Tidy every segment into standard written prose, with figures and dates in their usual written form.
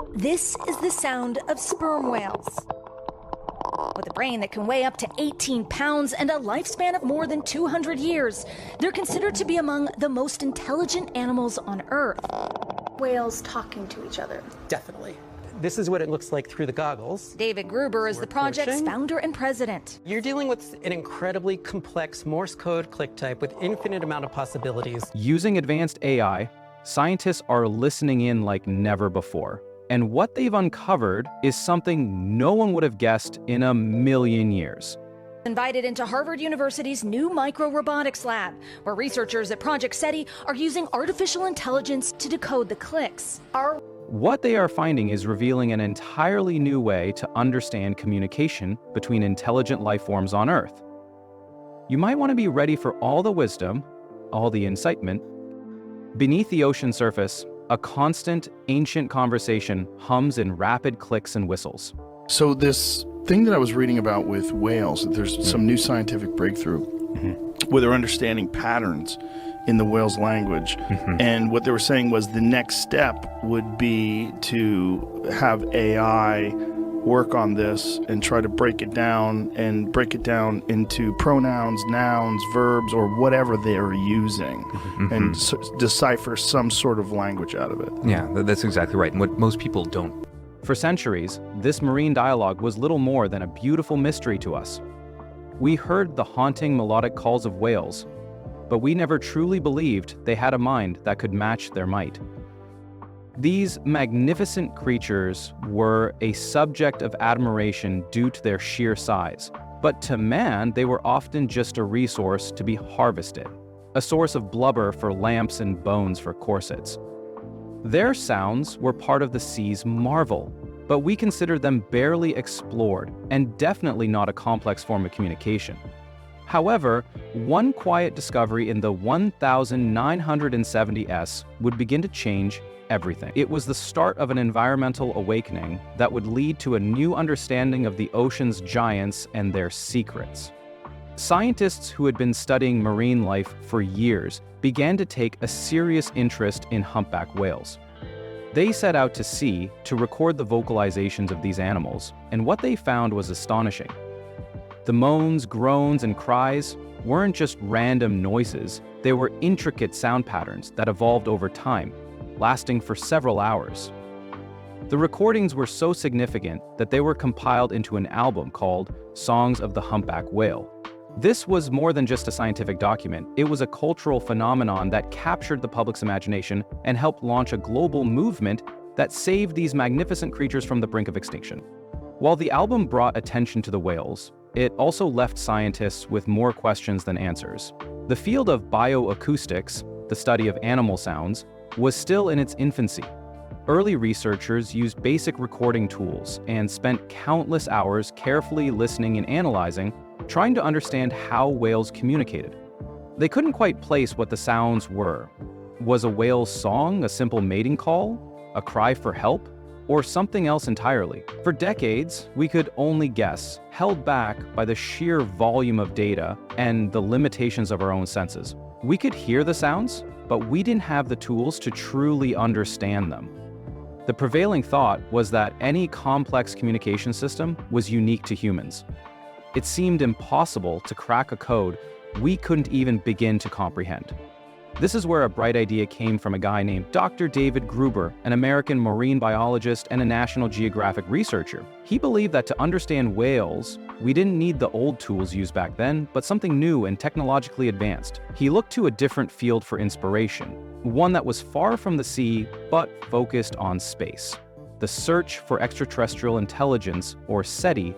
This is the sound of sperm whales. With a brain that can weigh up to 18 pounds and a lifespan of more than 200 years, they're considered to be among the most intelligent animals on Earth. Whales talking to each other. Definitely. This is what it looks like through the goggles. David Gruber is the project's founder and president. You're dealing with an incredibly complex Morse code click type with infinite amount of possibilities. Using advanced AI, scientists are listening in like never before. And what they've uncovered is something no one would have guessed in a million years. Invited into Harvard University's new micro-robotics lab, where researchers at Project SETI are using artificial intelligence to decode the clicks. What they are finding is revealing an entirely new way to understand communication between intelligent life forms on Earth. You might want to be ready for all the wisdom, all the incitement. Beneath the ocean surface, a constant, ancient conversation hums in rapid clicks and whistles. So this thing that I was reading about with whales, there's some new scientific breakthrough where they're understanding patterns in the whale's language. And what they were saying was the next step would be to have AI work on this and try to break it down into pronouns, nouns, verbs, or whatever they're using, and decipher some sort of language out of it. Yeah, that's exactly right. And what most people don't. For centuries, this marine dialogue was little more than a beautiful mystery to us. We heard the haunting melodic calls of whales, but we never truly believed they had a mind that could match their might. These magnificent creatures were a subject of admiration due to their sheer size, but to man, they were often just a resource to be harvested, a source of blubber for lamps and bones for corsets. Their sounds were part of the sea's marvel, but we considered them barely explored and definitely not a complex form of communication. However, one quiet discovery in the 1970s would begin to change everything. It was the start of an environmental awakening that would lead to a new understanding of the ocean's giants and their secrets. Scientists who had been studying marine life for years began to take a serious interest in humpback whales. They set out to sea to record the vocalizations of these animals, and what they found was astonishing. The moans, groans, and cries weren't just random noises, they were intricate sound patterns that evolved over time, lasting for several hours. The recordings were so significant that they were compiled into an album called Songs of the Humpback Whale. This was more than just a scientific document, it was a cultural phenomenon that captured the public's imagination and helped launch a global movement that saved these magnificent creatures from the brink of extinction. While the album brought attention to the whales, it also left scientists with more questions than answers. The field of bioacoustics, the study of animal sounds, was still in its infancy. Early researchers used basic recording tools and spent countless hours carefully listening and analyzing, trying to understand how whales communicated. They couldn't quite place what the sounds were. Was a whale's song a simple mating call, a cry for help, or something else entirely? For decades, we could only guess, held back by the sheer volume of data and the limitations of our own senses. We could hear the sounds, but we didn't have the tools to truly understand them. The prevailing thought was that any complex communication system was unique to humans. It seemed impossible to crack a code we couldn't even begin to comprehend. This is where a bright idea came from a guy named Dr. David Gruber, an American marine biologist and a National Geographic researcher. He believed that to understand whales, we didn't need the old tools used back then, but something new and technologically advanced. He looked to a different field for inspiration, one that was far from the sea, but focused on space. The search for extraterrestrial intelligence, or SETI.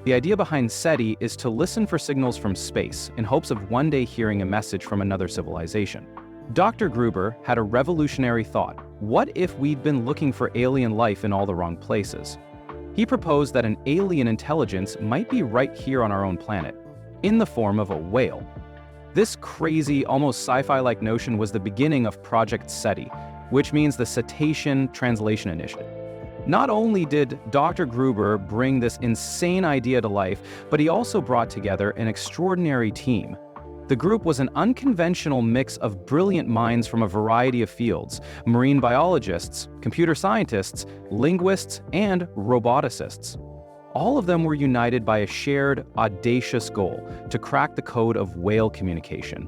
The idea behind SETI is to listen for signals from space in hopes of one day hearing a message from another civilization. Dr. Gruber had a revolutionary thought. What if we'd been looking for alien life in all the wrong places? He proposed that an alien intelligence might be right here on our own planet, in the form of a whale. This crazy, almost sci-fi-like notion was the beginning of Project SETI, which means the Cetacean Translation Initiative. Not only did Dr. Gruber bring this insane idea to life, but he also brought together an extraordinary team. The group was an unconventional mix of brilliant minds from a variety of fields: marine biologists, computer scientists, linguists, and roboticists. All of them were united by a shared, audacious goal: to crack the code of whale communication.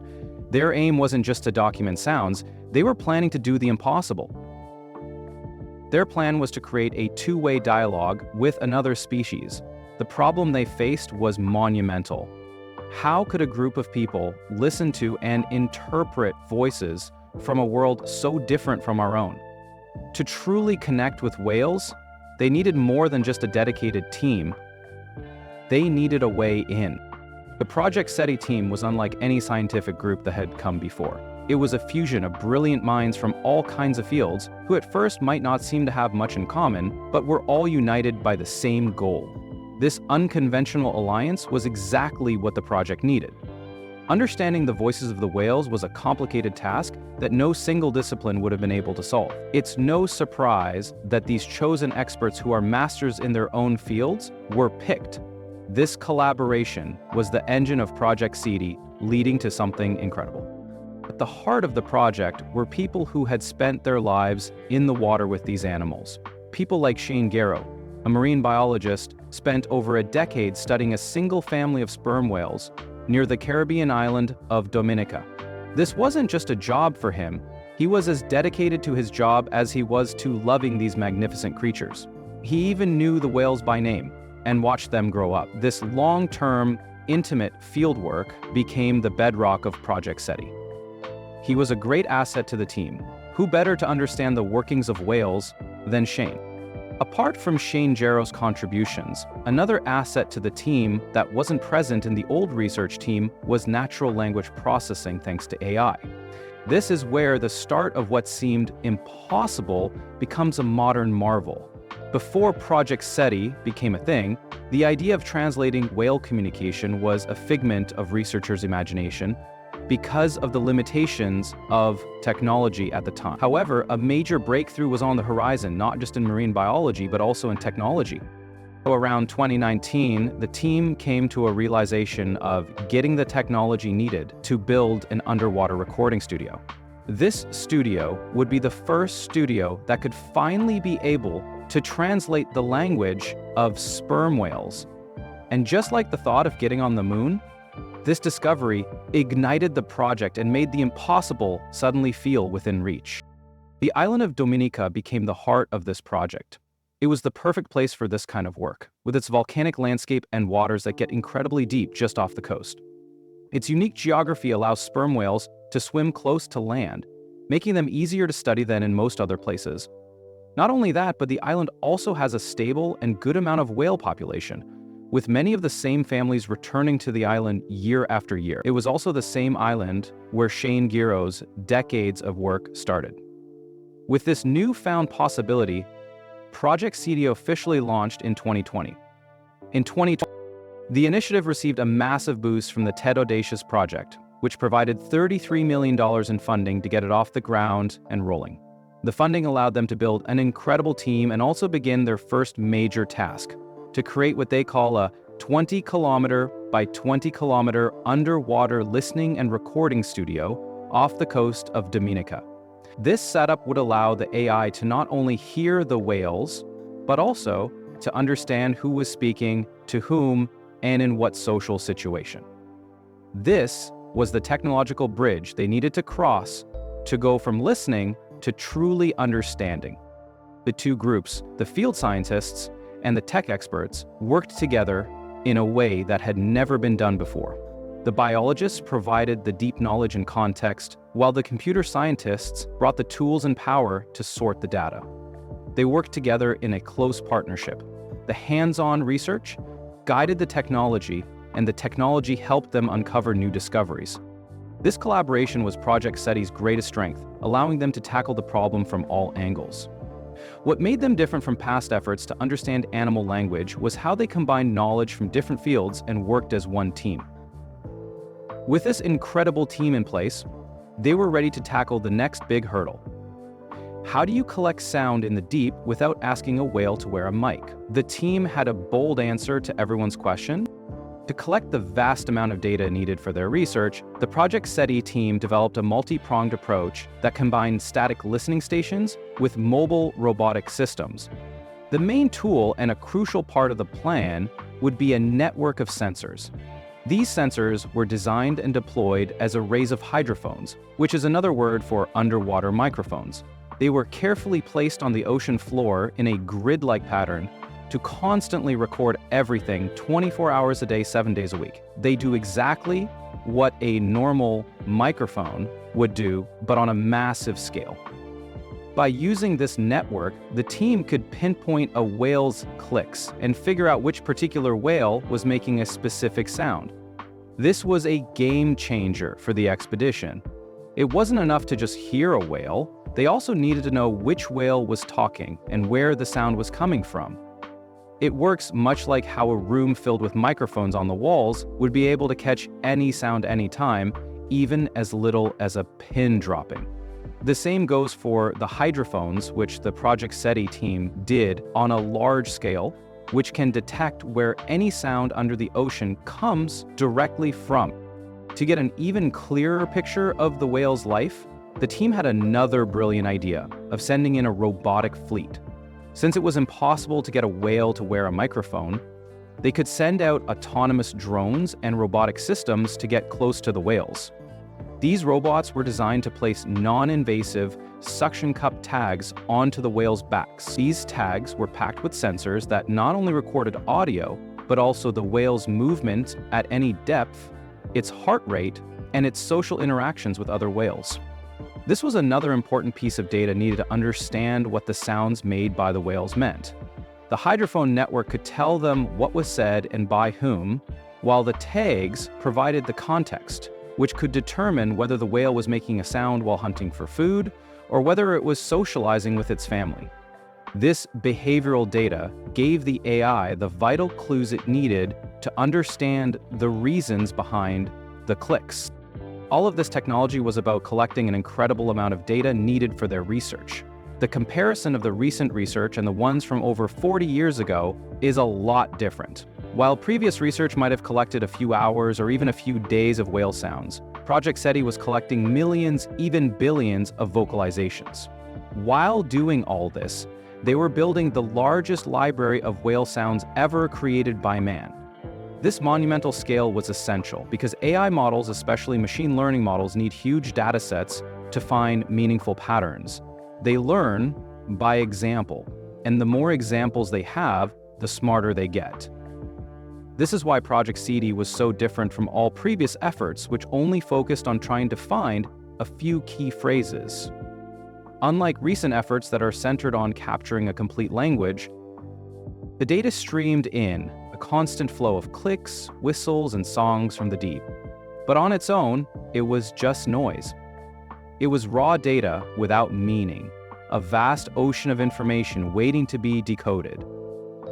Their aim wasn't just to document sounds, they were planning to do the impossible. Their plan was to create a two-way dialogue with another species. The problem they faced was monumental. How could a group of people listen to and interpret voices from a world so different from our own? To truly connect with whales, they needed more than just a dedicated team. They needed a way in. The Project SETI team was unlike any scientific group that had come before. It was a fusion of brilliant minds from all kinds of fields who at first might not seem to have much in common, but were all united by the same goal. This unconventional alliance was exactly what the project needed. Understanding the voices of the whales was a complicated task that no single discipline would have been able to solve. It's no surprise that these chosen experts who are masters in their own fields were picked. This collaboration was the engine of Project SETI, leading to something incredible. At the heart of the project were people who had spent their lives in the water with these animals. People like Shane Garrow, a marine biologist, spent over a decade studying a single family of sperm whales near the Caribbean island of Dominica. This wasn't just a job for him. He was as dedicated to his job as he was to loving these magnificent creatures. He even knew the whales by name and watched them grow up. This long-term, intimate fieldwork became the bedrock of Project SETI. He was a great asset to the team. Who better to understand the workings of whales than Shane? Apart from Shane Garrow's contributions, another asset to the team that wasn't present in the old research team was natural language processing thanks to AI. This is where the start of what seemed impossible becomes a modern marvel. Before Project SETI became a thing, the idea of translating whale communication was a figment of researchers' imagination because of the limitations of technology at the time. However, a major breakthrough was on the horizon, not just in marine biology, but also in technology. So around 2019, the team came to a realization of getting the technology needed to build an underwater recording studio. This studio would be the first studio that could finally be able to translate the language of sperm whales. And just like the thought of getting on the moon, this discovery ignited the project and made the impossible suddenly feel within reach. The island of Dominica became the heart of this project. It was the perfect place for this kind of work, with its volcanic landscape and waters that get incredibly deep just off the coast. Its unique geography allows sperm whales to swim close to land, making them easier to study than in most other places. Not only that, but the island also has a stable and good amount of whale population, with many of the same families returning to the island year after year. It was also the same island where Shane Garrow's decades of work started. With this newfound possibility, Project SETI officially launched in 2020. In 2020, the initiative received a massive boost from the TED Audacious project, which provided $33 million in funding to get it off the ground and rolling. The funding allowed them to build an incredible team and also begin their first major task: to create what they call a 20-kilometer by 20-kilometer underwater listening and recording studio off the coast of Dominica. This setup would allow the AI to not only hear the whales, but also to understand who was speaking to whom and in what social situation. This was the technological bridge they needed to cross to go from listening to truly understanding. The two groups, the field scientists and the tech experts, worked together in a way that had never been done before. The biologists provided the deep knowledge and context, while the computer scientists brought the tools and power to sort the data. They worked together in a close partnership. The hands-on research guided the technology, and the technology helped them uncover new discoveries. This collaboration was Project SETI's greatest strength, allowing them to tackle the problem from all angles. What made them different from past efforts to understand animal language was how they combined knowledge from different fields and worked as one team. With this incredible team in place, they were ready to tackle the next big hurdle. How do you collect sound in the deep without asking a whale to wear a mic? The team had a bold answer to everyone's question: To collect the vast amount of data needed for their research, the Project SETI team developed a multi-pronged approach that combined static listening stations with mobile robotic systems. The main tool and a crucial part of the plan would be a network of sensors. These sensors were designed and deployed as arrays of hydrophones, which is another word for underwater microphones. They were carefully placed on the ocean floor in a grid-like pattern to constantly record everything 24 hours a day, 7 days a week. They do exactly what a normal microphone would do, but on a massive scale. By using this network, the team could pinpoint a whale's clicks and figure out which particular whale was making a specific sound. This was a game changer for the expedition. It wasn't enough to just hear a whale, they also needed to know which whale was talking and where the sound was coming from. It works much like how a room filled with microphones on the walls would be able to catch any sound anytime, even as little as a pin dropping. The same goes for the hydrophones, which the Project SETI team did on a large scale, which can detect where any sound under the ocean comes directly from. To get an even clearer picture of the whale's life, the team had another brilliant idea of sending in a robotic fleet. Since it was impossible to get a whale to wear a microphone, they could send out autonomous drones and robotic systems to get close to the whales. These robots were designed to place non-invasive suction cup tags onto the whales' backs. These tags were packed with sensors that not only recorded audio, but also the whale's movement at any depth, its heart rate, and its social interactions with other whales. This was another important piece of data needed to understand what the sounds made by the whales meant. The hydrophone network could tell them what was said and by whom, while the tags provided the context, which could determine whether the whale was making a sound while hunting for food or whether it was socializing with its family. This behavioral data gave the AI the vital clues it needed to understand the reasons behind the clicks. All of this technology was about collecting an incredible amount of data needed for their research. The comparison of the recent research and the ones from over 40 years ago is a lot different. While previous research might have collected a few hours or even a few days of whale sounds, Project SETI was collecting millions, even billions of vocalizations. While doing all this, they were building the largest library of whale sounds ever created by man. This monumental scale was essential because AI models, especially machine learning models, need huge data sets to find meaningful patterns. They learn by example, and the more examples they have, the smarter they get. This is why Project SETI was so different from all previous efforts, which only focused on trying to find a few key phrases. Unlike recent efforts that are centered on capturing a complete language, the data streamed in a constant flow of clicks, whistles, and songs from the deep. But on its own, it was just noise. It was raw data without meaning, a vast ocean of information waiting to be decoded.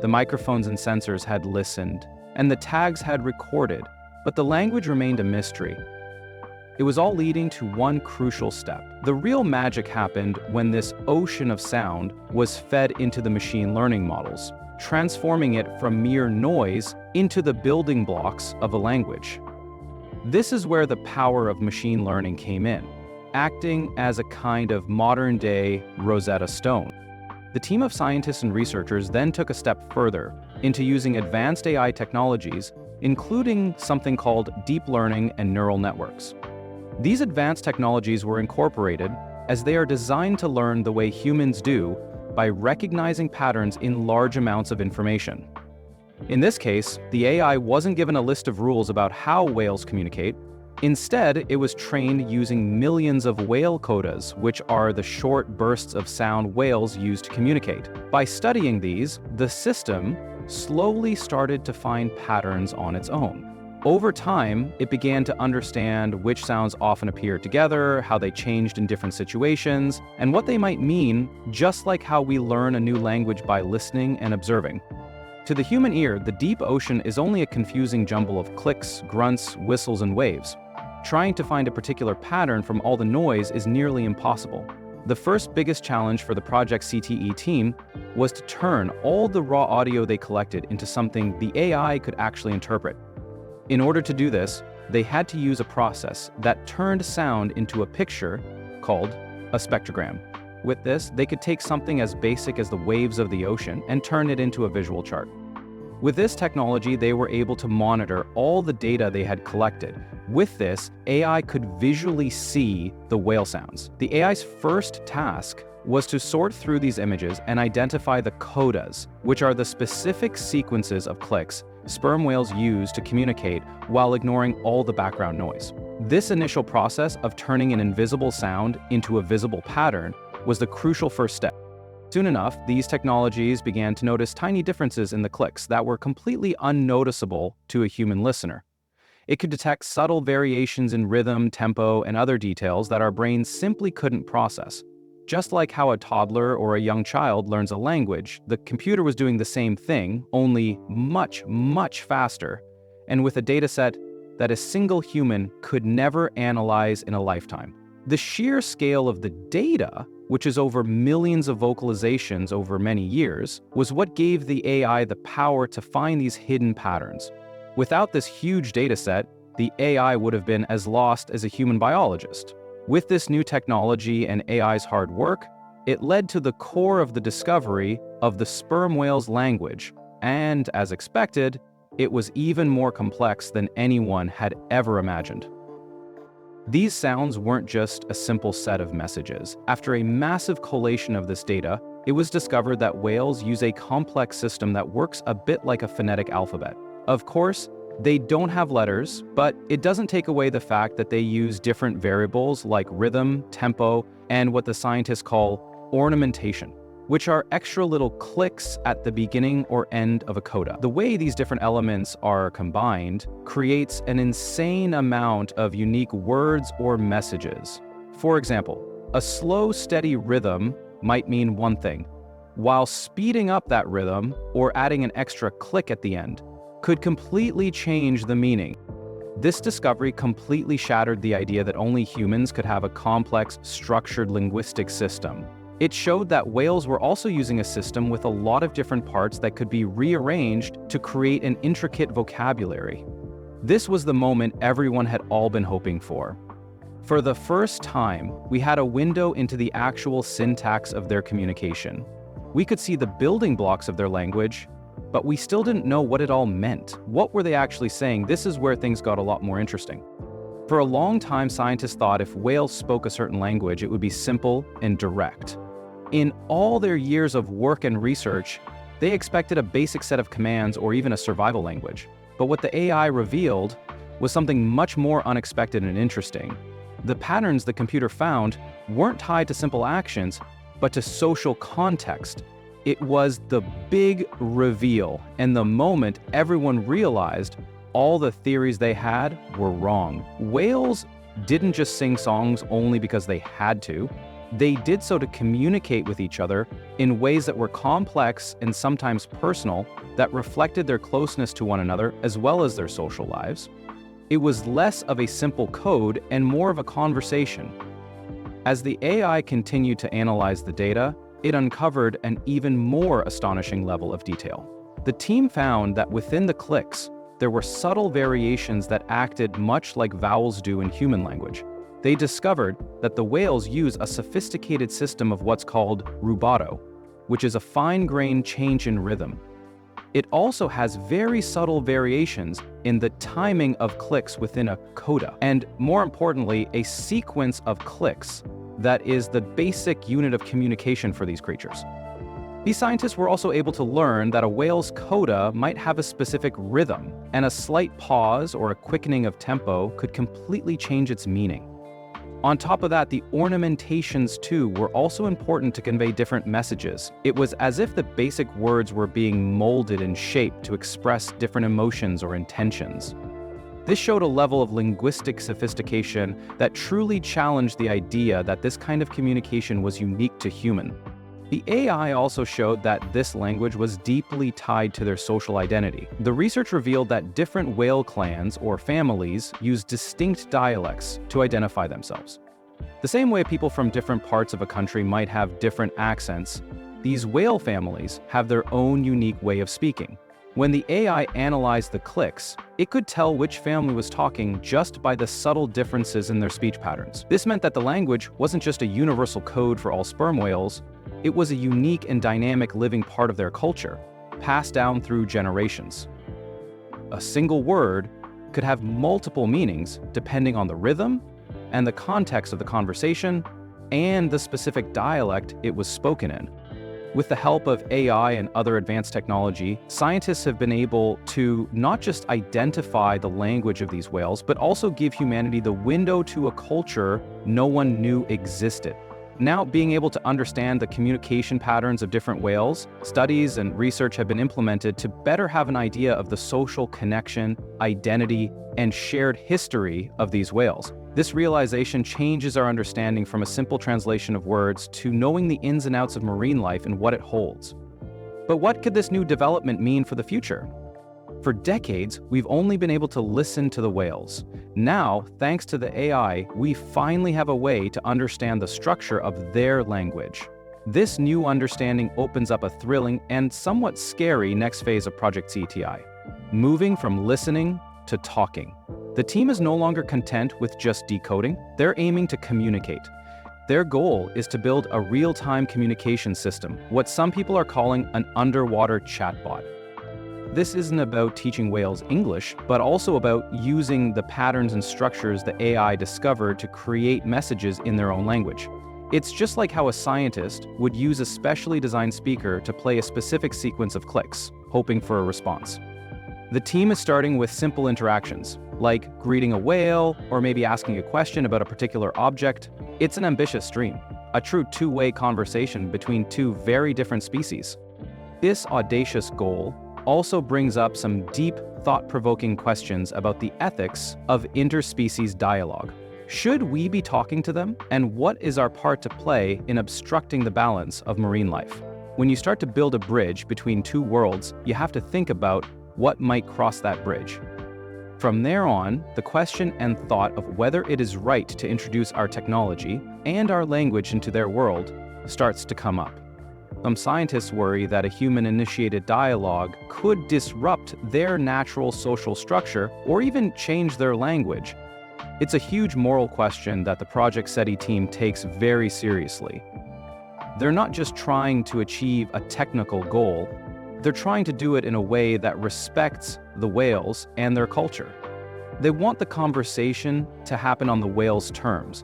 The microphones and sensors had listened, and the tags had recorded, but the language remained a mystery. It was all leading to one crucial step. The real magic happened when this ocean of sound was fed into the machine learning models, transforming it from mere noise into the building blocks of a language. This is where the power of machine learning came in, acting as a kind of modern-day Rosetta Stone. The team of scientists and researchers then took a step further into using advanced AI technologies, including something called deep learning and neural networks. These advanced technologies were incorporated as they are designed to learn the way humans do by recognizing patterns in large amounts of information. In this case, the AI wasn't given a list of rules about how whales communicate. Instead, it was trained using millions of whale codas, which are the short bursts of sound whales use to communicate. By studying these, the system slowly started to find patterns on its own. Over time, it began to understand which sounds often appear together, how they changed in different situations, and what they might mean, just like how we learn a new language by listening and observing. To the human ear, the deep ocean is only a confusing jumble of clicks, grunts, whistles, and waves. Trying to find a particular pattern from all the noise is nearly impossible. The first biggest challenge for the Project CTE team was to turn all the raw audio they collected into something the AI could actually interpret. In order to do this, they had to use a process that turned sound into a picture called a spectrogram. With this, they could take something as basic as the waves of the ocean and turn it into a visual chart. With this technology, they were able to monitor all the data they had collected. With this, AI could visually see the whale sounds. The AI's first task was to sort through these images and identify the codas, which are the specific sequences of clicks sperm whales use to communicate while ignoring all the background noise. This initial process of turning an invisible sound into a visible pattern was the crucial first step. Soon enough, these technologies began to notice tiny differences in the clicks that were completely unnoticeable to a human listener. It could detect subtle variations in rhythm, tempo, and other details that our brains simply couldn't process. Just like how a toddler or a young child learns a language, the computer was doing the same thing, only much, much faster, and with a dataset that a single human could never analyze in a lifetime. The sheer scale of the data, which is over millions of vocalizations over many years, was what gave the AI the power to find these hidden patterns. Without this huge dataset, the AI would have been as lost as a human biologist. With this new technology and AI's hard work, it led to the core of the discovery of the sperm whale's language, and as expected, it was even more complex than anyone had ever imagined. These sounds weren't just a simple set of messages. After a massive collation of this data, it was discovered that whales use a complex system that works a bit like a phonetic alphabet. Of course, they don't have letters, but it doesn't take away the fact that they use different variables like rhythm, tempo, and what the scientists call ornamentation, which are extra little clicks at the beginning or end of a coda. The way these different elements are combined creates an insane amount of unique words or messages. For example, a slow, steady rhythm might mean one thing, while speeding up that rhythm or adding an extra click at the end could completely change the meaning. This discovery completely shattered the idea that only humans could have a complex, structured linguistic system. It showed that whales were also using a system with a lot of different parts that could be rearranged to create an intricate vocabulary. This was the moment everyone had all been hoping for. For the first time, we had a window into the actual syntax of their communication. We could see the building blocks of their language, but we still didn't know what it all meant. What were they actually saying? This is where things got a lot more interesting. For a long time, scientists thought if whales spoke a certain language, it would be simple and direct. In all their years of work and research, they expected a basic set of commands or even a survival language. But what the AI revealed was something much more unexpected and interesting. The patterns the computer found weren't tied to simple actions, but to social context. It was the big reveal, and the moment everyone realized all the theories they had were wrong. Whales didn't just sing songs only because they had to. They did so to communicate with each other in ways that were complex and sometimes personal, that reflected their closeness to one another as well as their social lives. It was less of a simple code and more of a conversation. As the AI continued to analyze the data, it uncovered an even more astonishing level of detail. The team found that within the clicks, there were subtle variations that acted much like vowels do in human language. They discovered that the whales use a sophisticated system of what's called rubato, which is a fine-grained change in rhythm. It also has very subtle variations in the timing of clicks within a coda, and more importantly, a sequence of clicks that is the basic unit of communication for these creatures. These scientists were also able to learn that a whale's coda might have a specific rhythm, and a slight pause or a quickening of tempo could completely change its meaning. On top of that, the ornamentations too were also important to convey different messages. It was as if the basic words were being molded and shaped to express different emotions or intentions. This showed a level of linguistic sophistication that truly challenged the idea that this kind of communication was unique to human. The AI also showed that this language was deeply tied to their social identity. The research revealed that different whale clans or families use distinct dialects to identify themselves. The same way people from different parts of a country might have different accents, these whale families have their own unique way of speaking. When the AI analyzed the clicks, it could tell which family was talking just by the subtle differences in their speech patterns. This meant that the language wasn't just a universal code for all sperm whales, it was a unique and dynamic living part of their culture, passed down through generations. A single word could have multiple meanings depending on the rhythm and the context of the conversation and the specific dialect it was spoken in. With the help of AI and other advanced technology, scientists have been able to not just identify the language of these whales, but also give humanity the window to a culture no one knew existed. Now, being able to understand the communication patterns of different whales, studies and research have been implemented to better have an idea of the social connection, identity, and shared history of these whales. This realization changes our understanding from a simple translation of words to knowing the ins and outs of marine life and what it holds. But what could this new development mean for the future? For decades, we've only been able to listen to the whales. Now, thanks to the AI, we finally have a way to understand the structure of their language. This new understanding opens up a thrilling and somewhat scary next phase of Project CTI, moving from listening to talking. The team is no longer content with just decoding, they're aiming to communicate. Their goal is to build a real-time communication system, what some people are calling an underwater chatbot. This isn't about teaching whales English, but also about using the patterns and structures the AI discovered to create messages in their own language. It's just like how a scientist would use a specially designed speaker to play a specific sequence of clicks, hoping for a response. The team is starting with simple interactions, like greeting a whale or maybe asking a question about a particular object. It's an ambitious dream, a true two-way conversation between two very different species. This audacious goal also brings up some deep, thought-provoking questions about the ethics of interspecies dialogue. Should we be talking to them? And what is our part to play in obstructing the balance of marine life? When you start to build a bridge between two worlds, you have to think about what might cross that bridge. From there on, the question and thought of whether it is right to introduce our technology and our language into their world starts to come up. Some scientists worry that a human-initiated dialogue could disrupt their natural social structure or even change their language. It's a huge moral question that the Project SETI team takes very seriously. They're not just trying to achieve a technical goal, they're trying to do it in a way that respects the whales and their culture. They want the conversation to happen on the whales' terms,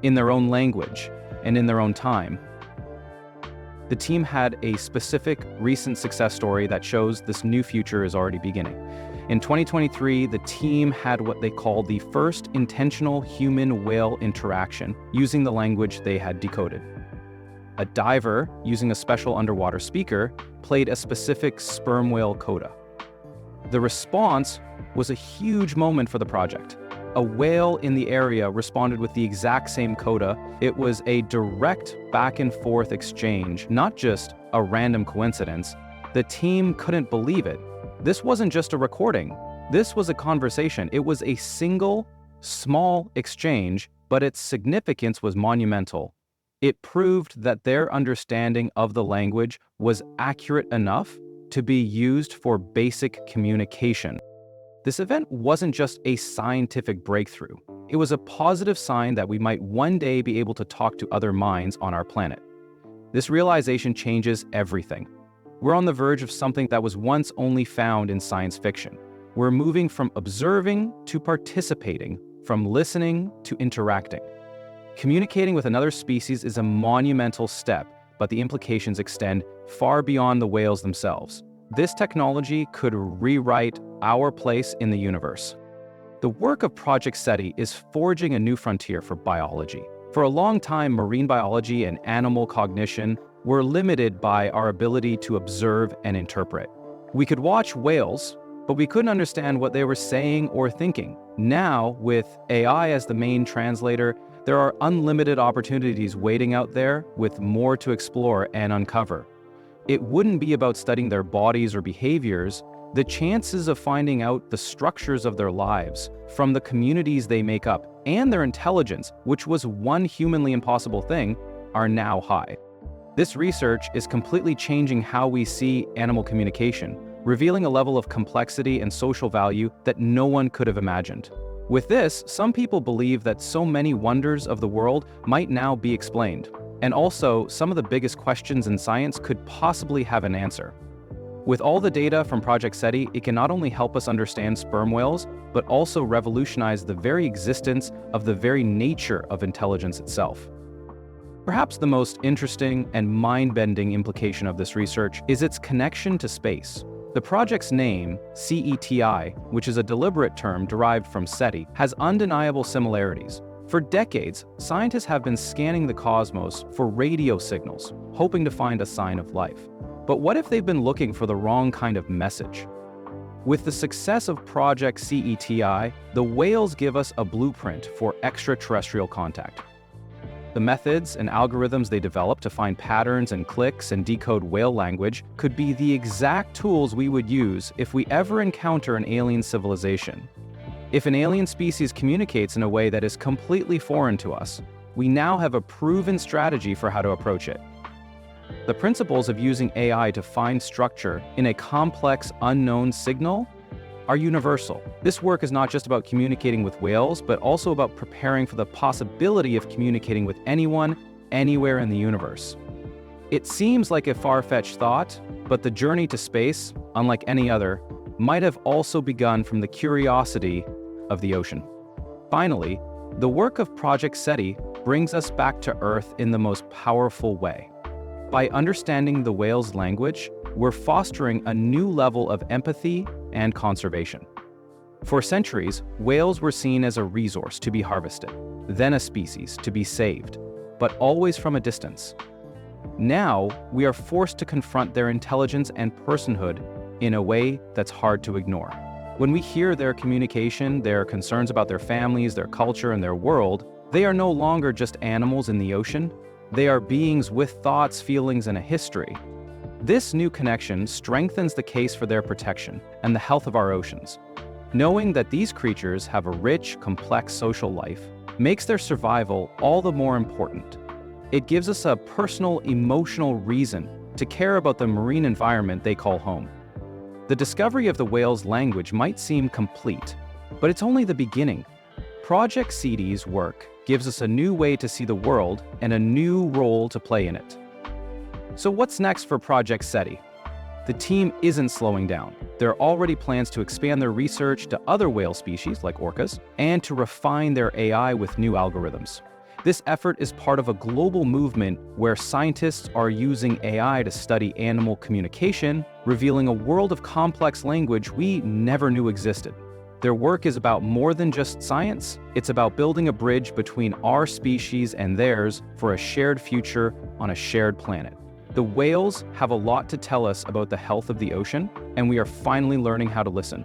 in their own language, and in their own time. The team had a specific recent success story that shows this new future is already beginning. In 2023, the team had what they called the first intentional human-whale interaction using the language they had decoded. A diver, using a special underwater speaker, played a specific sperm whale coda. The response was a huge moment for the project. A whale in the area responded with the exact same coda. It was a direct back and forth exchange, not just a random coincidence. The team couldn't believe it. This wasn't just a recording. This was a conversation. It was a single, small exchange, but its significance was monumental. It proved that their understanding of the language was accurate enough to be used for basic communication. This event wasn't just a scientific breakthrough. It was a positive sign that we might one day be able to talk to other minds on our planet. This realization changes everything. We're on the verge of something that was once only found in science fiction. We're moving from observing to participating, from listening to interacting. Communicating with another species is a monumental step, but the implications extend far beyond the whales themselves. This technology could rewrite our place in the universe. The work of Project SETI is forging a new frontier for biology. For a long time, marine biology and animal cognition were limited by our ability to observe and interpret. We could watch whales, but we couldn't understand what they were saying or thinking. Now, with AI as the main translator, there are unlimited opportunities waiting out there with more to explore and uncover. It wouldn't be about studying their bodies or behaviors. The chances of finding out the structures of their lives, from the communities they make up, and their intelligence, which was one humanly impossible thing, are now high. This research is completely changing how we see animal communication. revealing a level of complexity and social value that no one could have imagined. With this, some people believe that so many wonders of the world might now be explained, and also some of the biggest questions in science could possibly have an answer. With all the data from Project SETI, it can not only help us understand sperm whales, but also revolutionize the very existence of the very nature of intelligence itself. Perhaps the most interesting and mind-bending implication of this research is its connection to space. The project's name, CETI, which is a deliberate term derived from SETI, has undeniable similarities. For decades, scientists have been scanning the cosmos for radio signals, hoping to find a sign of life. But what if they've been looking for the wrong kind of message? With the success of Project CETI, the whales give us a blueprint for extraterrestrial contact. The methods and algorithms they develop to find patterns and clicks and decode whale language could be the exact tools we would use if we ever encounter an alien civilization. If an alien species communicates in a way that is completely foreign to us, we now have a proven strategy for how to approach it. The principles of using AI to find structure in a complex, unknown signal are universal. This work is not just about communicating with whales, but also about preparing for the possibility of communicating with anyone, anywhere in the universe. It seems like a far-fetched thought, but the journey to space, unlike any other, might have also begun from the curiosity of the ocean. Finally, the work of Project SETI brings us back to Earth in the most powerful way. By understanding the whale's language, we're fostering a new level of empathy and conservation. For centuries, whales were seen as a resource to be harvested, then a species to be saved, but always from a distance. Now, we are forced to confront their intelligence and personhood in a way that's hard to ignore. When we hear their communication, their concerns about their families, their culture, and their world, they are no longer just animals in the ocean. They are beings with thoughts, feelings, and a history. This new connection strengthens the case for their protection and the health of our oceans. Knowing that these creatures have a rich, complex social life makes their survival all the more important. It gives us a personal, emotional reason to care about the marine environment they call home. The discovery of the whale's language might seem complete, but it's only the beginning. Project SETI's work gives us a new way to see the world and a new role to play in it. So what's next for Project SETI? The team isn't slowing down. There are already plans to expand their research to other whale species like orcas and to refine their AI with new algorithms. This effort is part of a global movement where scientists are using AI to study animal communication, revealing a world of complex language we never knew existed. Their work is about more than just science. It's about building a bridge between our species and theirs for a shared future on a shared planet. The whales have a lot to tell us about the health of the ocean, and we are finally learning how to listen.